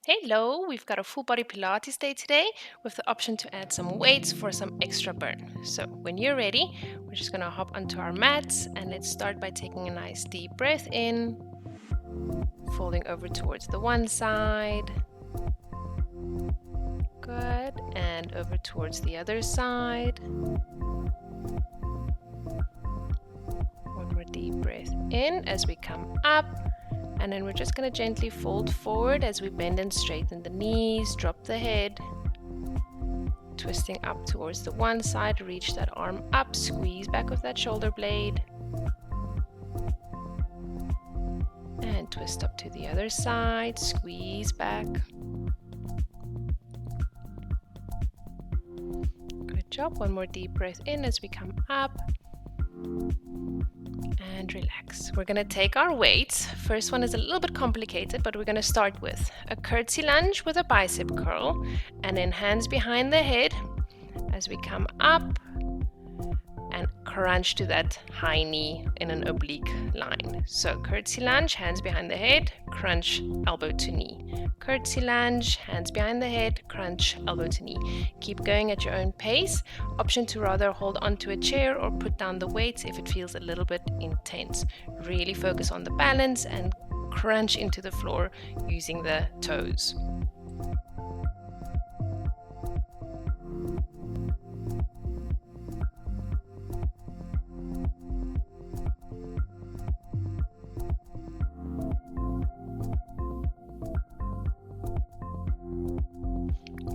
Hello, we've got a full body Pilates day today with the option to add some weights for some extra burn. So when you're ready, we're just gonna hop onto our mats and let's start by taking a nice deep breath in, folding over towards the one side. Good, and over towards the other side. One more deep breath in as we come up. And then we're just going to gently fold forward as we bend and straighten the knees, drop the head, twisting up towards the one side, reach that arm up, squeeze back with that shoulder blade, and twist up to the other side, squeeze back. Good job. One more deep breath in as we come up. And relax. We're going to take our weights. First one is a little bit complicated, but we're going to start with a curtsy lunge with a bicep curl, and then hands behind the head as we come up and crunch to that high knee in an oblique line. So curtsy lunge, hands behind the head, crunch, elbow to knee. Curtsy lunge, hands behind the head, crunch, elbow to knee. Keep going at your own pace. Option to rather hold onto a chair or put down the weights if it feels a little bit intense. Really focus on the balance and crunch into the floor using the toes.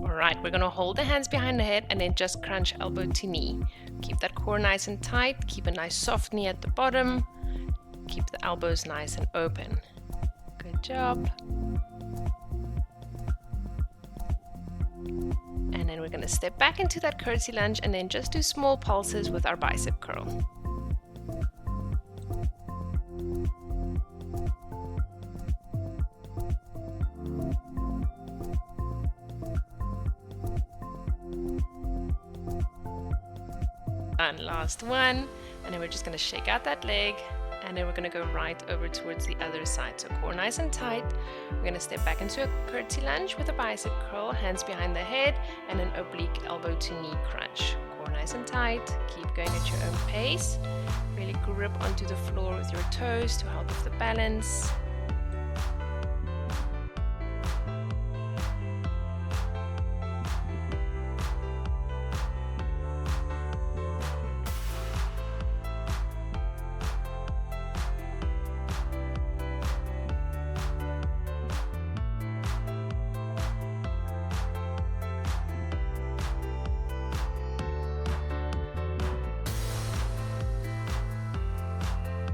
Alright, we're going to hold the hands behind the head and then just crunch elbow to knee. Keep that core nice and tight, keep a nice soft knee at the bottom, keep the elbows nice and open. Good job. And then we're going to step back into that curtsy lunge and then just do small pulses with our bicep curl. And last one, and then we're just going to shake out that leg, and then we're going to go right over towards the other side. So core nice and tight. We're going to step back into a curtsy lunge with a bicep curl, hands behind the head, and an oblique elbow to knee crunch. Core nice and tight. Keep going at your own pace. Really grip onto the floor with your toes to help with the balance.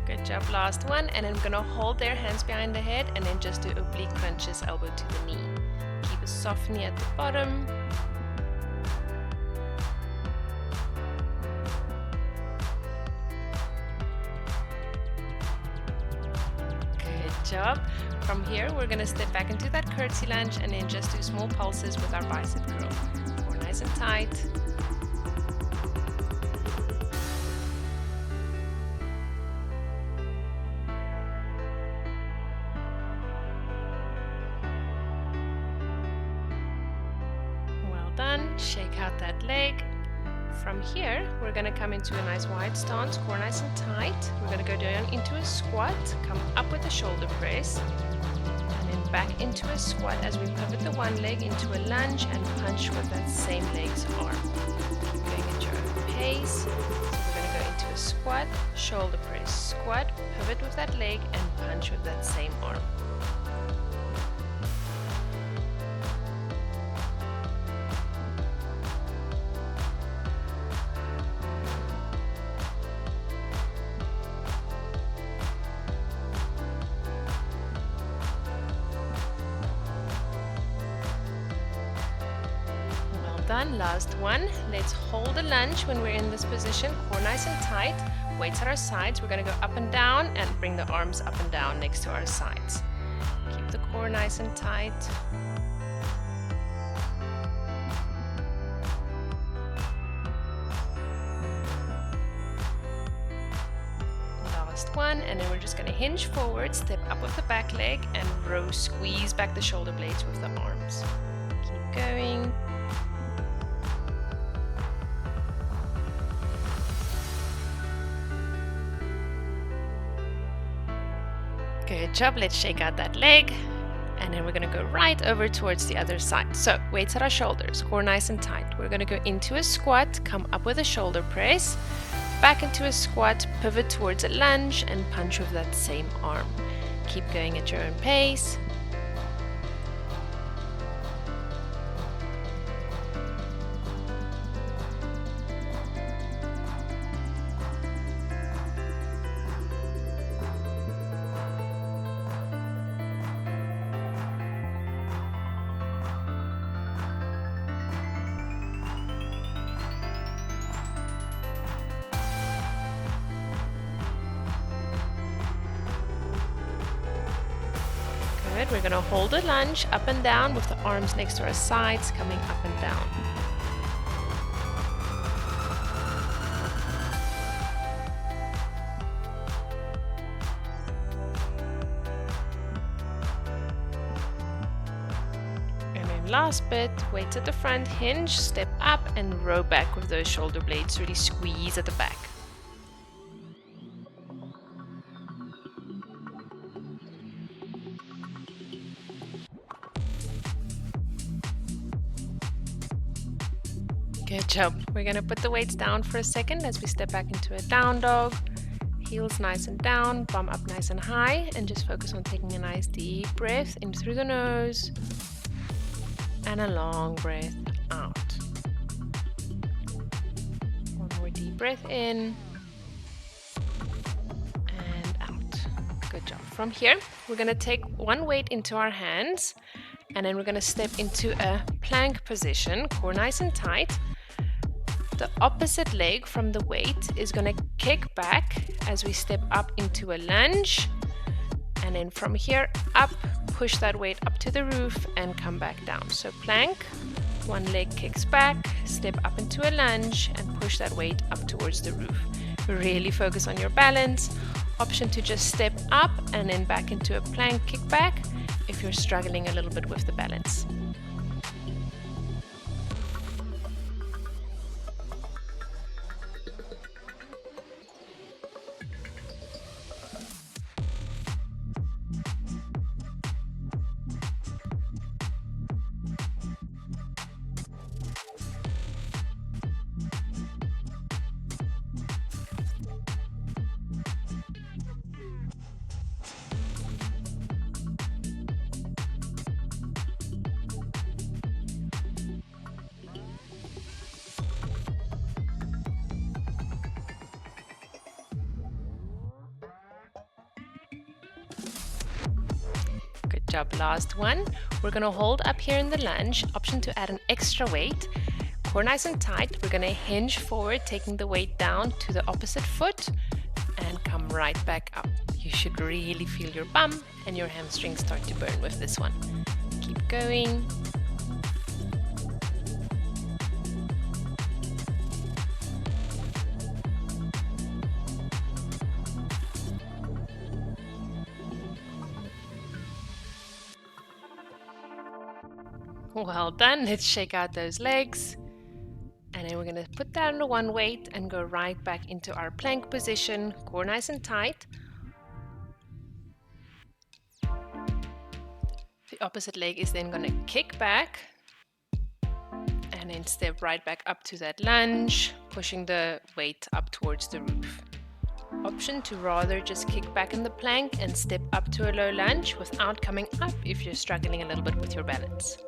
Good job, last one. And then we're gonna hold their hands behind the head and then just do oblique crunches, elbow to the knee. Keep a soft knee at the bottom. Good job. From here, we're gonna step back into that curtsy lunge and then just do small pulses with our bicep curl. Core nice and tight. Done. Shake out that leg. From here, we're going to come into a nice wide stance, core nice and tight. We're going to go down into a squat, come up with a shoulder press, and then back into a squat as we pivot the one leg into a lunge and punch with that same leg's arm. Keep going at your own pace. So we're going to go into a squat, shoulder press, squat, pivot with that leg, and punch with that same arm. Done. Last one. Let's hold the lunge when we're in this position, core nice and tight, weights at our sides. We're going to go up and down and bring the arms up and down next to our sides. Keep the core nice and tight. Last last one, and then we're just going to hinge forward, step up with the back leg, and row, squeeze back the shoulder blades with the arms. Keep going. Good job. Let's shake out that leg. And then we're going to go right over towards the other side. So weights at our shoulders, core nice and tight. We're going to go into a squat, come up with a shoulder press, back into a squat, pivot towards a lunge, and punch with that same arm. Keep going at your own pace. Good. We're going to hold a lunge up and down with the arms next to our sides, coming up and down. And then last bit, weights at the front, hinge, step up and row back with those shoulder blades. Really squeeze at the back. Good job. We're going to put the weights down for a second as we step back into a down dog. Heels nice and down, bum up nice and high, and just focus on taking a nice deep breath in through the nose and a long breath out. One more deep breath in and out. Good job. From here, we're going to take one weight into our hands, and then we're going to step into a plank position, core nice and tight. The opposite leg from the weight is going to kick back as we step up into a lunge, and then from here up, push that weight up to the roof and come back down. So plank, one leg kicks back, step up into a lunge and push that weight up towards the roof. Really focus on your balance. Option to just step up and then back into a plank kickback if you're struggling a little bit with the balance. Job. Last one. We're going to hold up here in the lunge. Option to add an extra weight. Core nice and tight. We're going to hinge forward, taking the weight down to the opposite foot and come right back up. You should really feel your bum and your hamstrings start to burn with this one. Keep going. Well done. Let's shake out those legs. And then we're going to put down the one weight and go right back into our plank position. Core nice and tight. The opposite leg is then going to kick back and then step right back up to that lunge, pushing the weight up towards the roof. Option to rather just kick back in the plank and step up to a low lunge without coming up if you're struggling a little bit with your balance.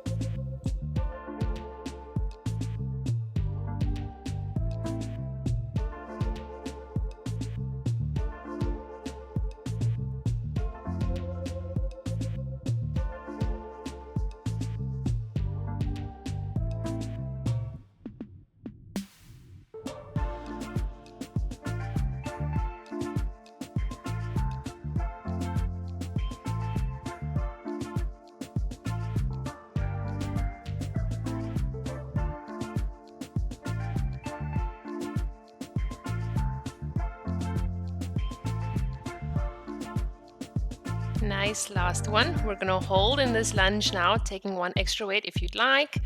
Nice, last one. We're gonna hold in this lunge now, taking one extra weight if you'd like.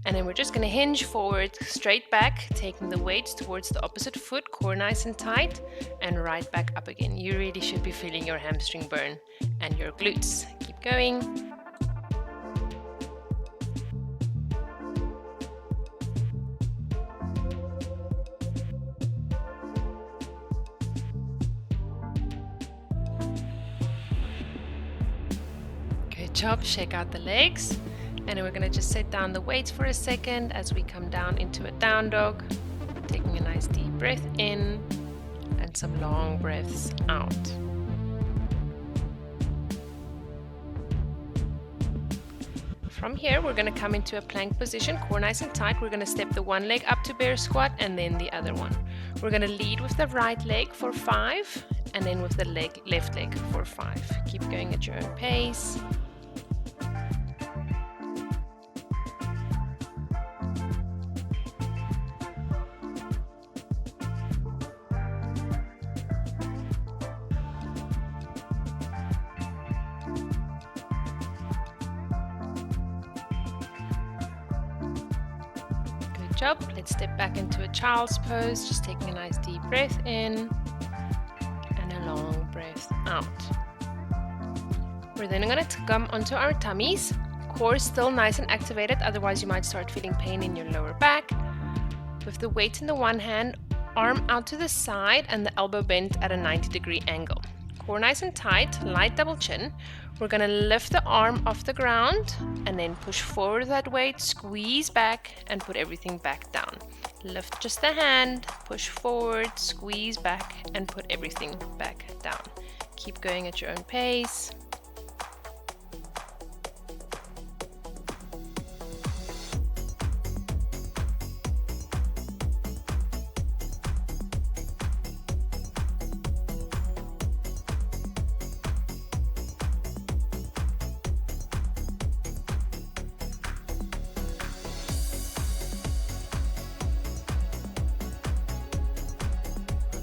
And then we're just gonna hinge forward, straight back, taking the weights towards the opposite foot, core nice and tight, and right back up again. You really should be feeling your hamstring burn and your glutes. Keep going. Good job, shake out the legs. And then we're gonna just set down the weights for a second as we come down into a down dog, taking a nice deep breath in and some long breaths out. From here, we're gonna come into a plank position, core nice and tight. We're gonna step the one leg up to bear squat and then the other one. We're gonna lead with the right leg for 5 and then with the left leg for 5. Keep going at your own pace. Job. Let's step back into a child's pose, just taking a nice deep breath in and a long breath out. We're then going to come onto our tummies, core still nice and activated, otherwise you might start feeling pain in your lower back. With the weight in the one hand, arm out to the side and the elbow bent at a 90-degree angle. Core nice and tight, light double chin. We're going to lift the arm off the ground and then push forward that weight, squeeze back and put everything back down. Lift just the hand, push forward, squeeze back and put everything back down. Keep going at your own pace.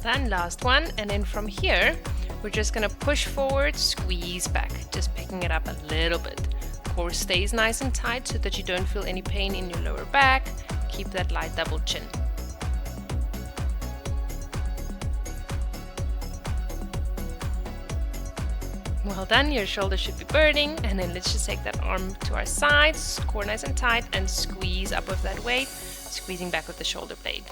Then last one, and then from here we're just going to push forward, squeeze back, just picking it up a little bit. Core stays nice and tight so that you don't feel any pain in your lower back. Keep that light double chin. Well done, your shoulders should be burning, and then let's just take that arm to our sides, core nice and tight, and squeeze up with that weight, squeezing back with the shoulder blade.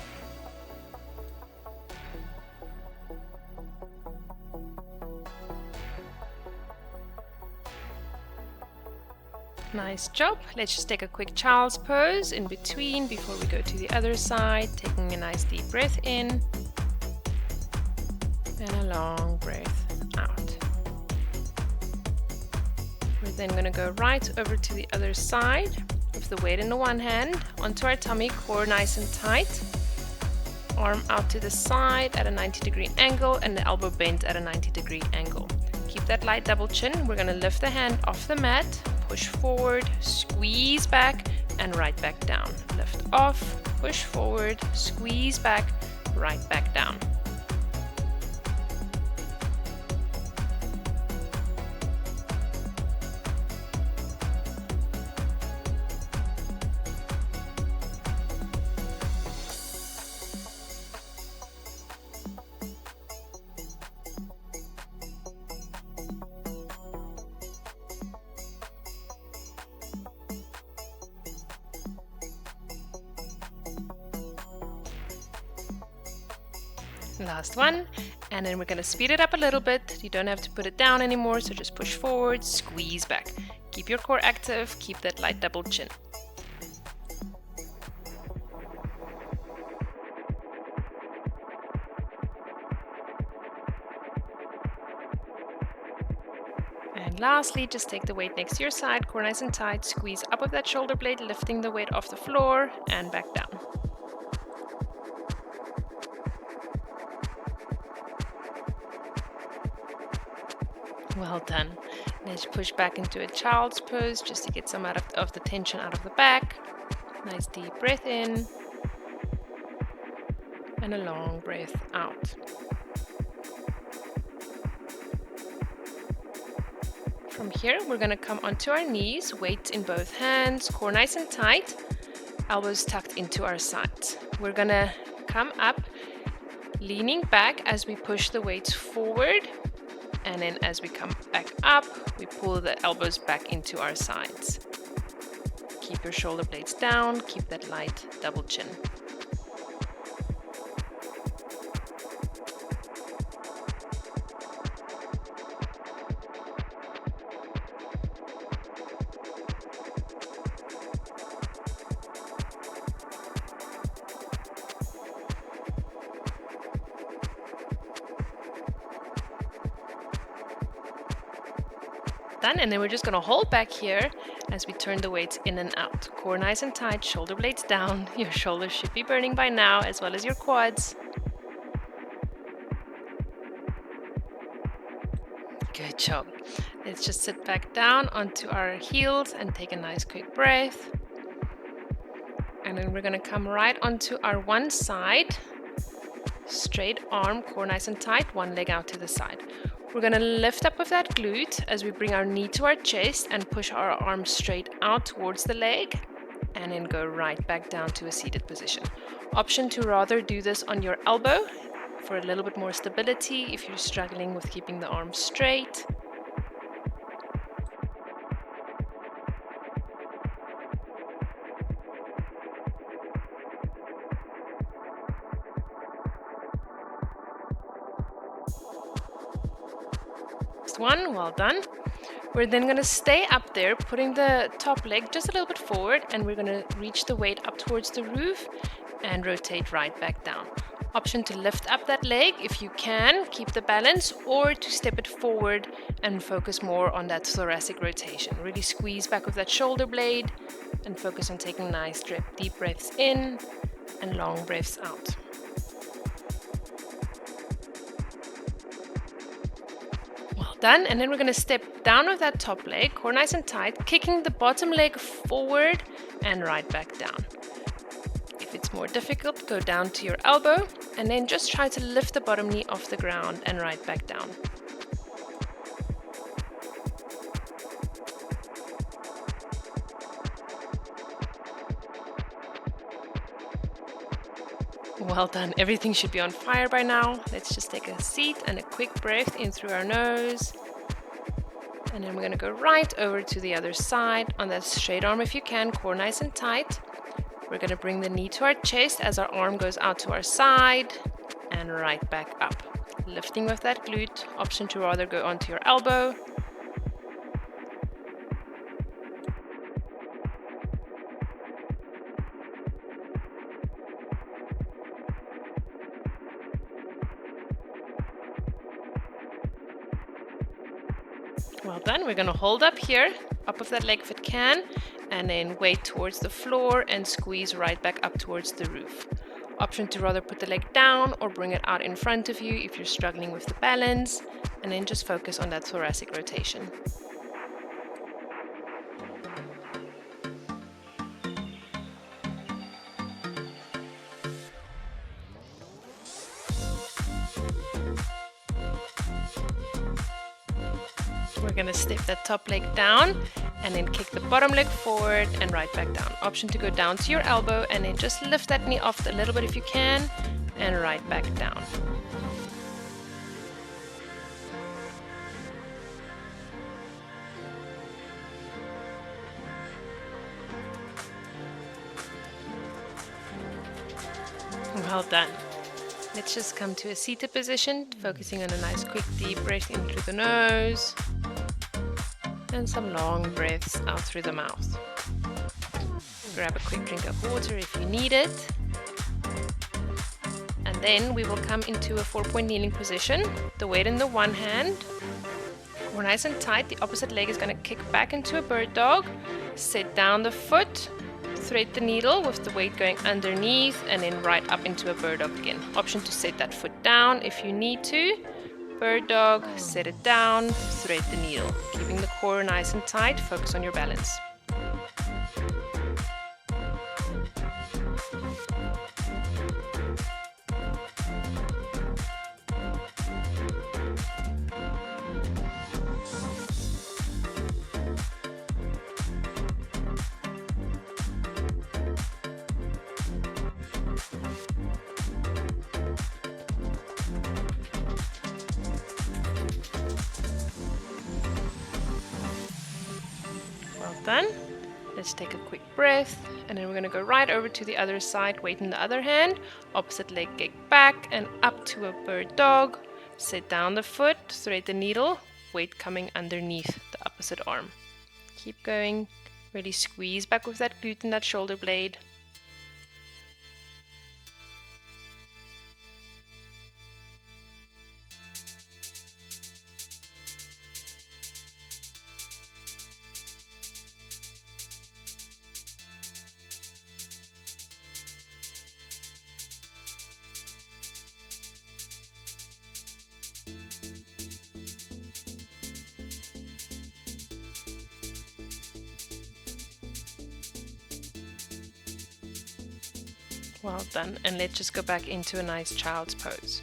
Nice job. Let's just take a quick child's pose in between before we go to the other side, taking a nice deep breath in and a long breath out. We're then going to go right over to the other side with the weight in the one hand, onto our tummy, core nice and tight, arm out to the side at a 90-degree angle and the elbow bent at a 90-degree angle. Keep that light double chin. We're going to lift the hand off the mat, push forward, squeeze back, and right back down. Lift off, push forward, squeeze back, right back down. Last one, and then we're going to speed it up a little bit. You don't have to put it down anymore, so just push forward, squeeze back. Keep your core active, keep that light double chin. And lastly, just take the weight next to your side, core nice and tight, squeeze up with that shoulder blade, lifting the weight off the floor and back down. Well done. Let's push back into a child's pose just to get some of the tension out of the back. Nice deep breath in and a long breath out. From here, we're going to come onto our knees, weights in both hands, core nice and tight, elbows tucked into our sides. We're going to come up, leaning back as we push the weights forward, and then as we come back up, we pull the elbows back into our sides. Keep your shoulder blades down, keep that light double chin. Done, and then we're just going to hold back here as we turn the weights in and out. Core nice and tight, shoulder blades down. Your shoulders should be burning by now, as well as your quads. Good job. Let's just sit back down onto our heels and take a nice quick breath. And then we're going to come right onto our one side. Straight arm, core nice and tight, one leg out to the side. We're going to lift up with that glute as we bring our knee to our chest and push our arm straight out towards the leg, and then go right back down to a seated position. Option to rather do this on your elbow for a little bit more stability if you're struggling with keeping the arm straight. One, well done. We're then going to stay up there, putting the top leg just a little bit forward, and we're going to reach the weight up towards the roof and rotate right back down. Option to lift up that leg if you can, keep the balance, or to step it forward and focus more on that thoracic rotation. Really squeeze back with that shoulder blade and focus on taking nice deep breaths in and long breaths out. Done, and then we're going to step down with that top leg, core nice and tight, kicking the bottom leg forward and right back down. If it's more difficult, go down to your elbow and then just try to lift the bottom knee off the ground and right back down. Well done. Everything should be on fire by now. Let's just take a seat and a quick breath in through our nose. And then we're going to go right over to the other side on that straight arm if you can, core nice and tight. We're going to bring the knee to our chest as our arm goes out to our side and right back up. Lifting with that glute. Option to rather go onto your elbow. Well done. We're going to hold up here, up with that leg if it can, and then weight towards the floor and squeeze right back up towards the roof. Option to rather put the leg down or bring it out in front of you if you're struggling with the balance, and then just focus on that thoracic rotation. We're going to step that top leg down and then kick the bottom leg forward and right back down. Option to go down to your elbow and then just lift that knee off a little bit if you can and right back down. Well done. Let's just come to a seated position, focusing on a nice quick deep breath in through the nose and some long breaths out through the mouth. Grab a quick drink of water if you need it. And then we will come into a 4-point kneeling position, the weight in the one hand. We're nice and tight. The opposite leg is going to kick back into a bird dog. Set down the foot, thread the needle with the weight going underneath and then right up into a bird dog again. Option to set that foot down if you need to. Bird dog, set it down, thread the needle. Keeping the core nice and tight, focus on your balance. done. Let's take a quick breath, and then we're going to go right over to the other side, weight in the other hand, opposite leg kick back and up to a bird dog. Set down the foot, thread the needle, weight coming underneath the opposite arm. Keep going, really squeeze back with that glute and that shoulder blade. Well done, and let's just go back into a nice child's pose.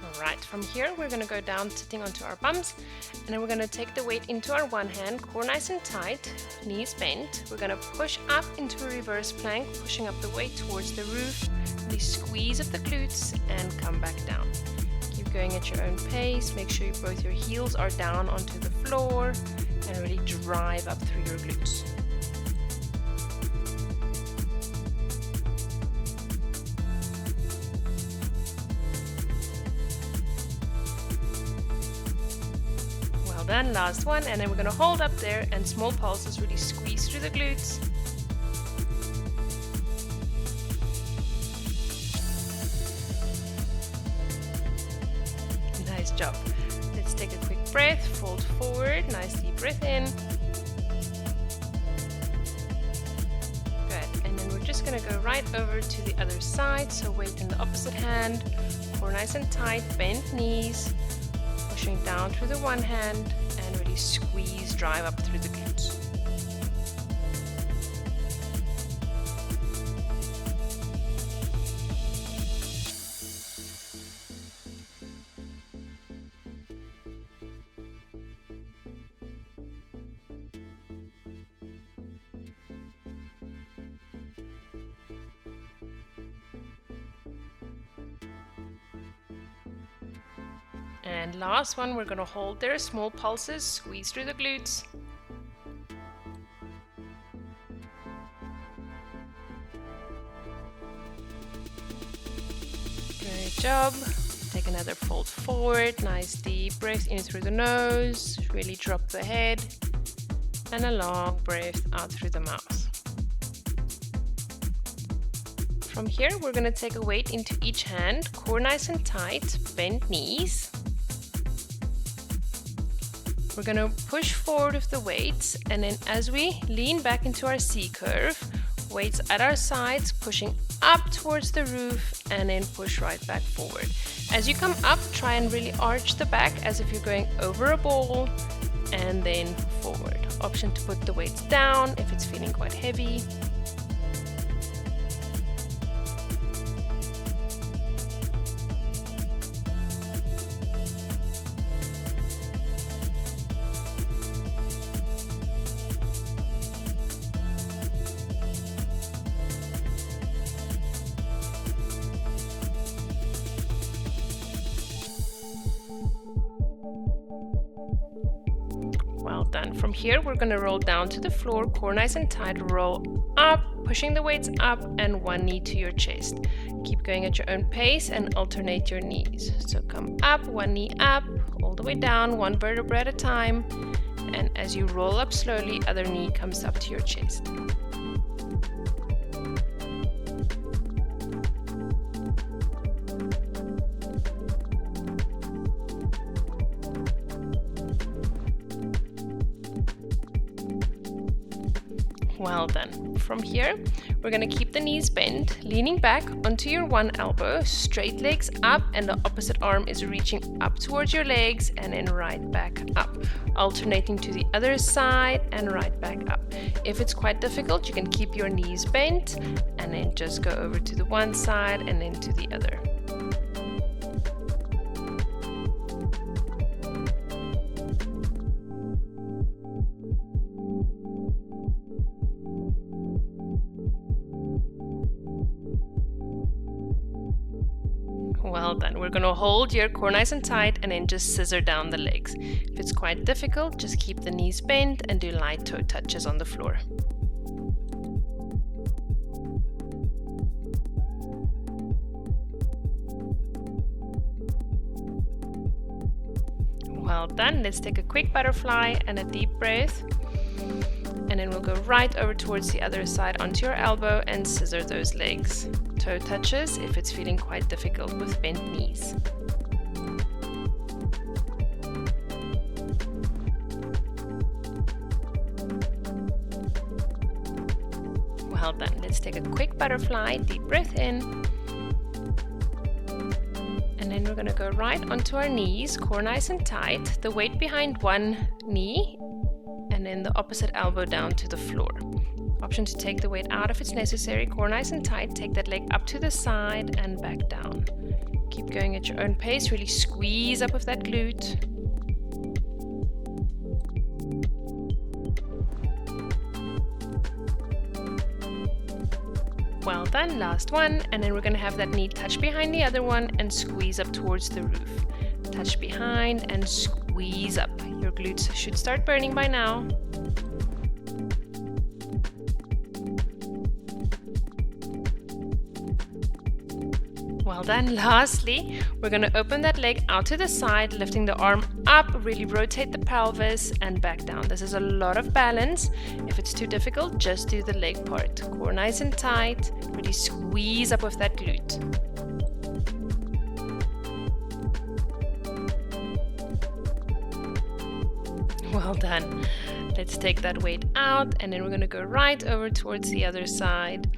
Alright, from here we're going to go down sitting onto our bums, and then we're going to take the weight into our one hand, core nice and tight, knees bent. We're going to push up into a reverse plank, pushing up the weight towards the roof, really squeeze at the glutes and come back down. Keep going at your own pace, make sure both your heels are down onto the floor, and really drive up through your glutes. Well done, last one, and then we're going to hold up there and small pulses, really squeeze through the glutes. Nice job. Let's take a quick breath, fold forward, nice deep breath in. Good, and then we're just going to go right over to the other side, so weight in the opposite hand, core nice and tight, bent knees, pushing down through the one hand, and really squeeze, drive up through the glutes. And last one, we're going to hold there, small pulses, squeeze through the glutes. Great job. Take another fold forward, nice deep breath in through the nose, really drop the head, and a long breath out through the mouth. From here, we're going to take a weight into each hand, core nice and tight, bend knees. We're going to push forward with the weights, and then as we lean back into our C curve, weights at our sides, pushing up towards the roof, and then push right back forward. As you come up, try and really arch the back as if you're going over a ball, and then forward. Option to put the weights down if it's feeling quite heavy. Well done. From here, we're going to roll down to the floor, core nice and tight, roll up, pushing the weights up, and one knee to your chest. Keep going at your own pace and alternate your knees. So come up, one knee up, all the way down, one vertebra at a time. And as you roll up slowly, other knee comes up to your chest. Well done. From here, we're going to keep the knees bent, leaning back onto your one elbow, straight legs up, and the opposite arm is reaching up towards your legs, and then right back up, alternating to the other side and right back up. If it's quite difficult, you can keep your knees bent and then just go over to the one side and then to the other. Well Well done. We're going to hold your core nice and tight and then just scissor down the legs. If it's quite difficult, just keep the knees bent and do light toe touches on the floor. Well done. Let's take a quick butterfly and a deep breath. And then we'll go right over towards the other side onto your elbow and scissor those legs. Toe touches if it's feeling quite difficult with bent knees. Well done. Let's take a quick butterfly, deep breath in. And then we're going to go right onto our knees, core nice and tight, the weight behind one knee, and then the opposite elbow down to the floor. Option to take the weight out if it's necessary, core nice and tight, take that leg up to the side and back down. Keep going at your own pace, really squeeze up with that glute. Well done, last one, and then we're going to have that knee touch behind the other one and squeeze up towards the roof. Touch behind and squeeze up. Your glutes should start burning by now. Well done. Lastly, we're going to open that leg out to the side, lifting the arm up, really rotate the pelvis and back down. This is a lot of balance. If it's too difficult, just do the leg part. Core nice and tight, really squeeze up with that glute. Well done. Let's take that weight out and then we're going to go right over towards the other side.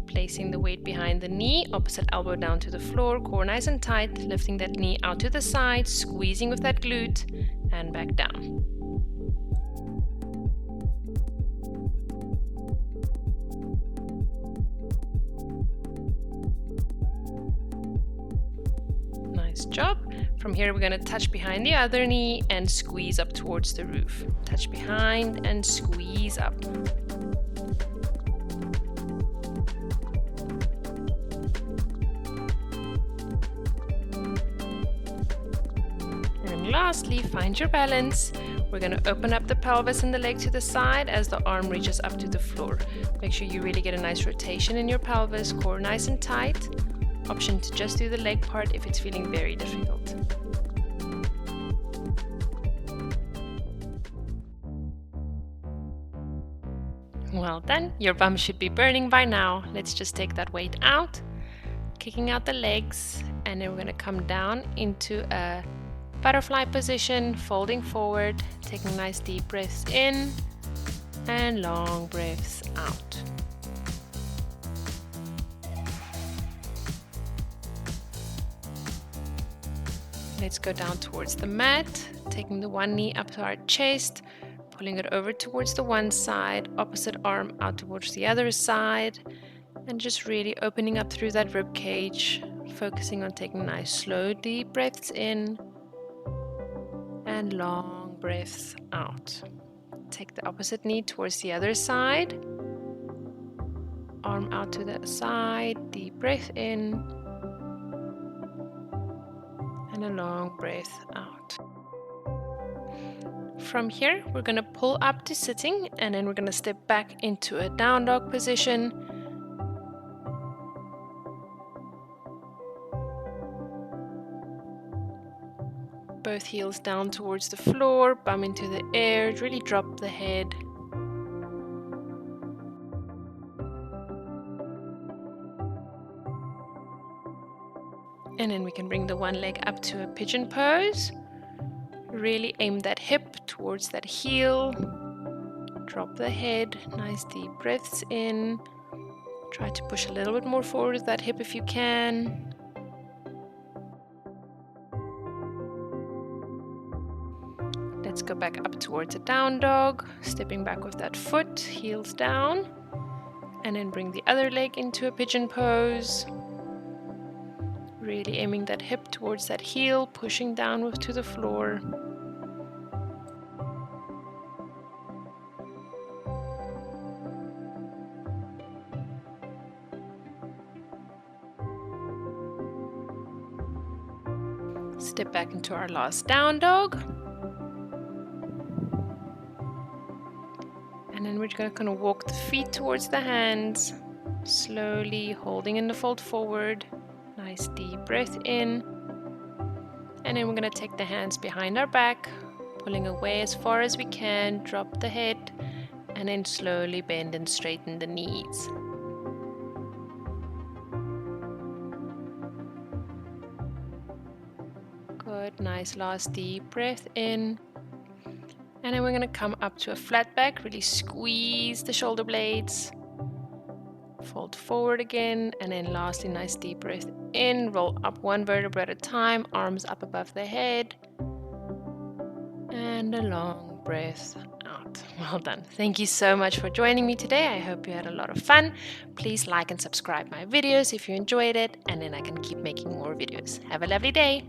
Placing the weight behind the knee, opposite elbow down to the floor, core nice and tight, lifting that knee out to the side, squeezing with that glute, and back down. Nice job. From here, we're going to touch behind the other knee and squeeze up towards the roof. Touch behind and squeeze up. Lastly, find your balance. We're going to open up the pelvis and the leg to the side as the arm reaches up to the floor. Make sure you really get a nice rotation in your pelvis, core nice and tight. Option to just do the leg part if it's feeling very difficult. Well done. Your bum should be burning by now. Let's just take that weight out, kicking out the legs, and then we're going to come down into a butterfly position, folding forward, taking nice deep breaths in and long breaths out. Let's go down towards the mat, taking the one knee up to our chest, pulling it over towards the one side, opposite arm out towards the other side, and just really opening up through that rib cage, focusing on taking nice slow deep breaths in and long breaths out. Take the opposite knee towards the other side. Arm out to the side, deep breath in and a long breath out. From here, we're going to pull up to sitting and then we're going to step back into a down dog position. Both heels down towards the floor, bum into the air, really drop the head. And then we can bring the one leg up to a pigeon pose. Really aim that hip towards that heel. Drop the head, nice deep breaths in. Try to push a little bit more forward with that hip if you can. Let's go back up towards a down dog, stepping back with that foot, heels down, and then bring the other leg into a pigeon pose. Really aiming that hip towards that heel, pushing downward to the floor. Step back into our last down dog. And then we're going to walk the feet towards the hands, slowly holding in the fold forward. Nice deep breath in. And then we're going to take the hands behind our back, pulling away as far as we can, drop the head, and then slowly bend and straighten the knees. Good, nice last deep breath in. And then we're going to come up to a flat back, really squeeze the shoulder blades. Fold forward again, and then lastly, nice deep breath in. Roll up one vertebra at a time, arms up above the head. And a long breath out. Well done. Thank you so much for joining me today. I hope you had a lot of fun. Please like and subscribe my videos if you enjoyed it, and then I can keep making more videos. Have a lovely day.